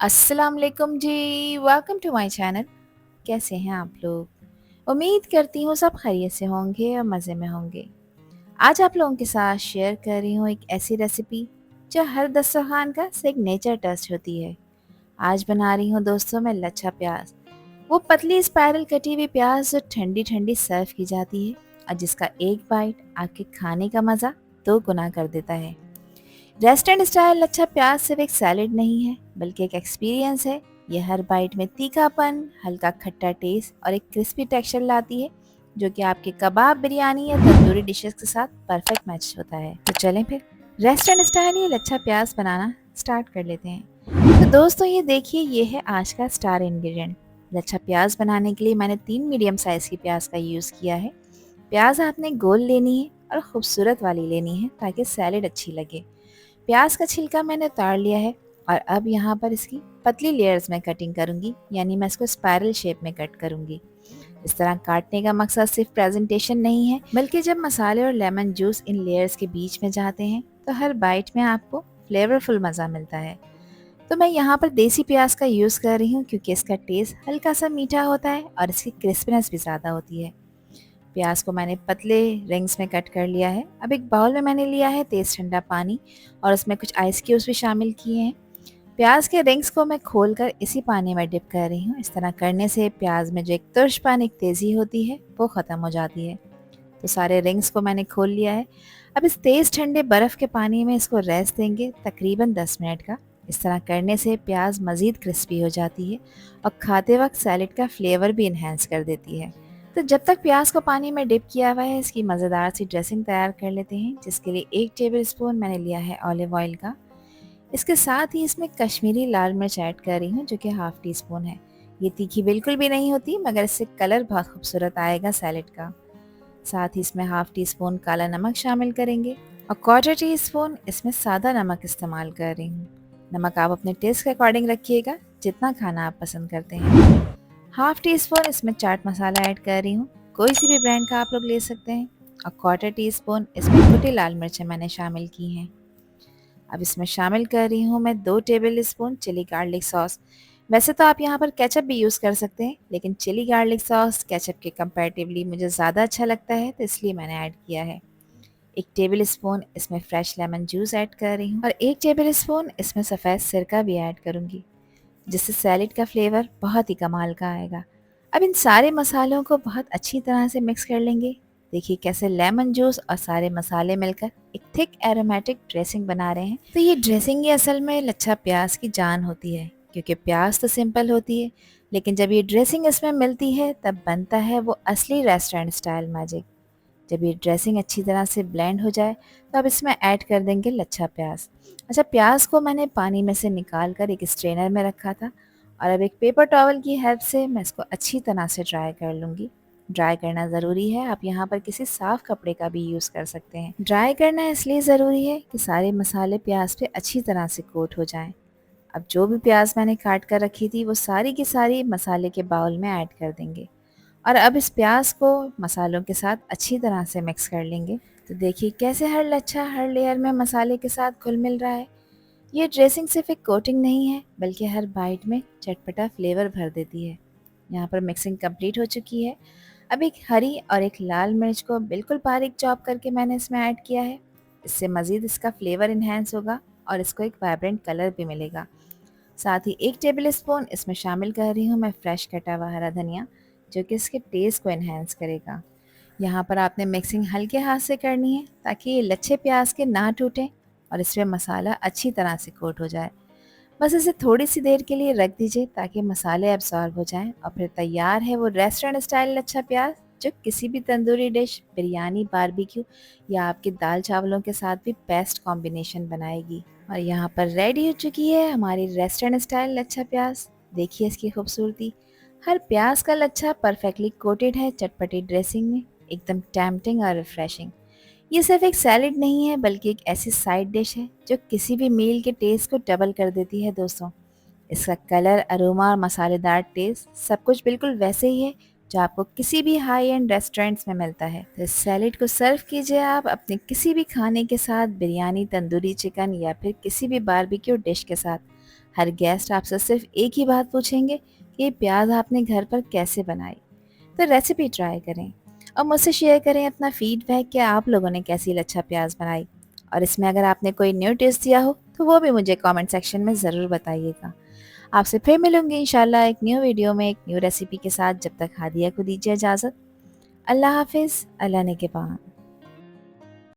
अस्सलाम वालेकुम जी। Welcome to my channel. कैसे हैं आप लोग? उम्मीद करती हूँ सब खैरियत से होंगे और मज़े में होंगे। आज आप लोगों के साथ शेयर कर रही हूँ एक ऐसी रेसिपी जो हर दस्तरखान का सिग्नेचर टच होती है। आज बना रही हूँ दोस्तों मैं लच्छा प्याज। वो पतली स्पाइरल कटी हुई प्याज जो ठंडी ठंडी सर्व की जाती है और जिसका एक बाइट आपके खाने का मज़ा दो गुना कर देता है। रेस्टोरेंट स्टाइल लच्छा प्याज सिर्फ एक सैलेड नहीं है बल्कि एक एक्सपीरियंस है। ये हर बाइट में तीखापन, हल्का खट्टा टेस्ट और एक क्रिस्पी टेक्सचर लाती है जो कि आपके कबाब, बिरयानी या तंदूरी डिशेस के साथ परफेक्ट मैच होता है। तो चलें फिर रेस्टोरेंट स्टाइल ये लच्छा प्याज बनाना स्टार्ट कर लेते हैं। तो दोस्तों ये देखिए, ये है आज का स्टार इंग्रेडिएंट। लच्छा प्याज बनाने के लिए मैंने 3 मीडियम साइज की प्याज का यूज़ किया है। प्याज आपने गोल लेनी है और खूबसूरत वाली लेनी है ताकि सैलेड अच्छी लगे। प्याज का छिलका मैंने उतार लिया है और अब यहाँ पर इसकी पतली लेयर्स में कटिंग करूँगी, यानी मैं इसको स्पाइरल शेप में कट करूँगी। इस तरह काटने का मकसद सिर्फ प्रेजेंटेशन नहीं है, बल्कि जब मसाले और लेमन जूस इन लेयर्स के बीच में जाते हैं तो हर बाइट में आपको फ्लेवरफुल मज़ा मिलता है। तो मैं यहाँ पर देसी प्याज का यूज़ कर रही हूँ क्योंकि इसका टेस्ट हल्का सा मीठा होता है और इसकी क्रिस्पीनेस भी ज़्यादा होती है। प्याज को मैंने पतले रिंग्स में कट कर लिया है। अब एक बाउल में मैंने लिया है तेज़ ठंडा पानी और उसमें कुछ आइस क्यूब्स भी शामिल किए हैं। प्याज के रिंग्स को मैं खोलकर इसी पानी में डिप कर रही हूँ। इस तरह करने से प्याज में जो एक तुर्शपन, एक तेज़ी होती है, वो ख़त्म हो जाती है। तो सारे रिंग्स को मैंने खोल लिया है। अब इस तेज़ ठंडे बर्फ़ के पानी में इसको रेस्ट देंगे तकरीबन 10 मिनट का। इस तरह करने से प्याज मज़ीद क्रिस्पी हो जाती है और खाते वक्त सैलेड का फ्लेवर भी इन्हेंस कर देती है। तो जब तक प्याज को पानी में डिप किया हुआ है, इसकी मज़ेदार सी ड्रेसिंग तैयार कर लेते हैं, जिसके लिए 1 टेबल स्पून मैंने लिया है ऑलिव ऑयल का। इसके साथ ही इसमें कश्मीरी लाल मिर्च ऐड कर रही हूँ जो कि हाफ़ टी स्पून है। ये तीखी बिल्कुल भी नहीं होती, मगर इससे कलर बहुत खूबसूरत आएगा सैलेड का। साथ ही इसमें हाफ़ टी स्पून काला नमक शामिल करेंगे और क्वार्टर टी स्पून इसमें सादा नमक इस्तेमाल कर रही हूँ। नमक आप अपने टेस्ट के अकॉर्डिंग रखिएगा, जितना खाना आप पसंद करते हैं। हाफ़ टी स्पून इसमें चाट मसाला ऐड कर रही हूँ, कोई सी भी ब्रांड का आप लोग ले सकते हैं। और क्वार्टर टी स्पून इसमें कुटी लाल मिर्चें मैंने शामिल की हैं। अब इसमें शामिल कर रही हूँ मैं 2 tablespoon chilli garlic sauce. वैसे तो आप यहाँ पर केचप भी यूज़ कर सकते हैं, लेकिन चिली गार्लिक सॉस केचप के कंपैरेटिवली मुझे ज़्यादा अच्छा लगता है, तो इसलिए मैंने ऐड किया है। 1 टेबल स्पून इसमें फ्रेश लेमन जूस ऐड कर रही हूँ और 1 टेबल स्पून इसमें सफ़ेद सिरका भी ऐड करूँगी, जिससे सैलेड का फ्लेवर बहुत ही कमाल का आएगा। अब इन सारे मसालों को बहुत अच्छी तरह से मिक्स कर लेंगे। देखिए कैसे लेमन जूस और सारे मसाले मिलकर एक थिक एरोमेटिक ड्रेसिंग बना रहे हैं। तो ये ड्रेसिंग ही असल में लच्छा प्याज की जान होती है, क्योंकि प्याज तो सिंपल होती है, लेकिन जब ये ड्रेसिंग इसमें मिलती है तब बनता है वो असली रेस्टोरेंट स्टाइल मैजिक। जब ये ड्रेसिंग अच्छी तरह से ब्लेंड हो जाए तो अब इसमें ऐड कर देंगे लच्छा प्याज। अच्छा, प्याज को मैंने पानी में से निकाल कर एक स्ट्रेनर में रखा था और अब एक पेपर टॉवल की हेल्प से मैं इसको अच्छी तरह से ड्राई कर लूँगी। ड्राई करना ज़रूरी है, आप यहाँ पर किसी साफ़ कपड़े का भी यूज़ कर सकते हैं। ड्राई करना इसलिए ज़रूरी है कि सारे मसाले प्याज पे अच्छी तरह से कोट हो जाएं। अब जो भी प्याज मैंने काट कर रखी थी वो सारी की सारी मसाले के बाउल में ऐड कर देंगे और अब इस प्याज को मसालों के साथ अच्छी तरह से मिक्स कर लेंगे। तो देखिए कैसे हर लच्छा हर लेयर में मसाले के साथ घुल मिल रहा है। ये ड्रेसिंग सिर्फ एक कोटिंग नहीं है, बल्कि हर बाइट में चटपटा फ्लेवर भर देती है। यहाँ पर मिक्सिंग कंप्लीट हो चुकी है। अब एक हरी और एक लाल मिर्च को बिल्कुल बारीक चॉप करके मैंने इसमें ऐड किया है। इससे मज़ीद इसका फ्लेवर इन्हेंस होगा और इसको एक वाइब्रेंट कलर भी मिलेगा। साथ ही 1 टेबल स्पून इसमें शामिल कर रही हूँ मैं फ्रेश कटा हुआ हरा धनिया, जो कि इसके टेस्ट को इन्हेंस करेगा। यहाँ पर आपने मिक्सिंग हल्के हाथ से करनी है ताकि ये लच्छे प्याज के ना टूटें और इसमें मसाला अच्छी तरह से कोट हो जाए। बस इसे थोड़ी सी देर के लिए रख दीजिए ताकि मसाले एब्सॉर्ब हो जाएं और फिर तैयार है वो रेस्टोरेंट स्टाइल लच्छा प्याज, जो किसी भी तंदूरी डिश, बिरयानी, बारबेक्यू या आपके दाल चावलों के साथ भी बेस्ट कॉम्बिनेशन बनाएगी। और यहाँ पर रेडी हो चुकी है हमारी रेस्टोरेंट स्टाइल लच्छा प्याज। देखिए इसकी खूबसूरती। हर प्याज का लच्छा परफेक्टली कोटेड है चटपटी ड्रेसिंग में, एकदम टेम्पटिंग और रिफ्रेशिंग। ये सिर्फ एक सैलेड नहीं है, बल्कि एक ऐसी साइड डिश है जो किसी भी मील के टेस्ट को डबल कर देती है दोस्तों। इसका कलर, अरोमा और मसालेदार टेस्ट सब कुछ बिल्कुल वैसे ही है जो आपको किसी भी हाई एंड रेस्टोरेंट्स में मिलता है। तो इस सैलेड को सर्व कीजिए आप अपने किसी भी खाने के साथ, बिरयानी, तंदूरी चिकन या फिर किसी भी बारबेक्यू डिश के साथ। हर गेस्ट आपसे सिर्फ एक ही बात पूछेंगे कि ये प्याज आपने घर पर कैसे बनाई। तो रेसिपी ट्राई करें और मुझसे शेयर करें अपना फीडबैक कि आप लोगों ने कैसी लच्छा प्याज बनाई। और इसमें अगर आपने कोई न्यू टिप्स दिया हो तो वो भी मुझे कमेंट सेक्शन में ज़रूर बताइएगा। आपसे फिर मिलूंगी इंशाल्लाह एक न्यू वीडियो में एक न्यू रेसिपी के साथ। जब तक हादिया को दीजिए इजाज़त। अल्लाह हाफिज़, अल्लाह ने के पान।